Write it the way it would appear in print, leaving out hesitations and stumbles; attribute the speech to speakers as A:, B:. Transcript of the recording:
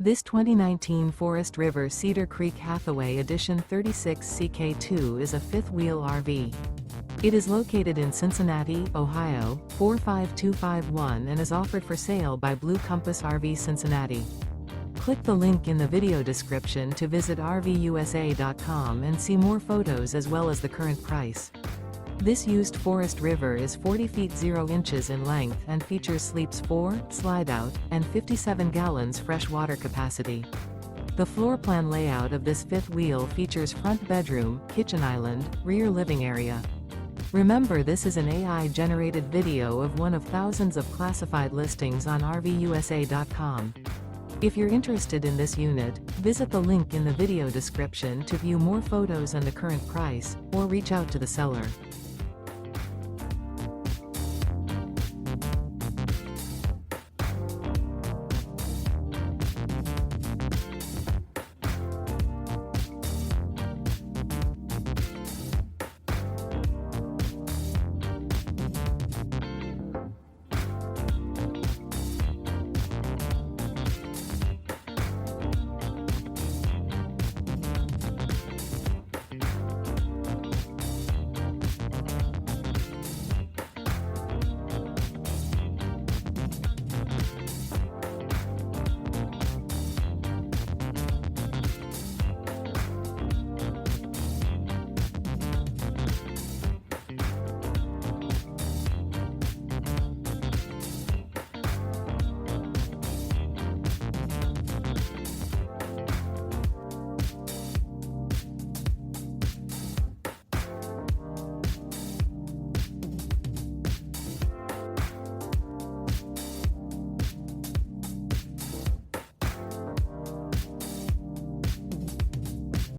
A: This 2019 Forest River Cedar Creek Hathaway Edition 36CK2 is a fifth-wheel RV. It is located in Cincinnati, Ohio, 45251 and is offered for sale by Blue Compass RV Cincinnati. Click the link in the video description to visit RVUSA.com and see more photos as well as the current price. This used Forest River is 40 feet 0 inches in length and features sleeps 4, Slideout, and 57 gallons fresh water capacity. The floor plan layout of this fifth wheel features front bedroom, kitchen island, rear living area. Remember, this is an AI-generated video of one of thousands of classified listings on RVUSA.com. If you're interested in this unit, visit the link in the video description to view more photos and the current price, or reach out to the seller.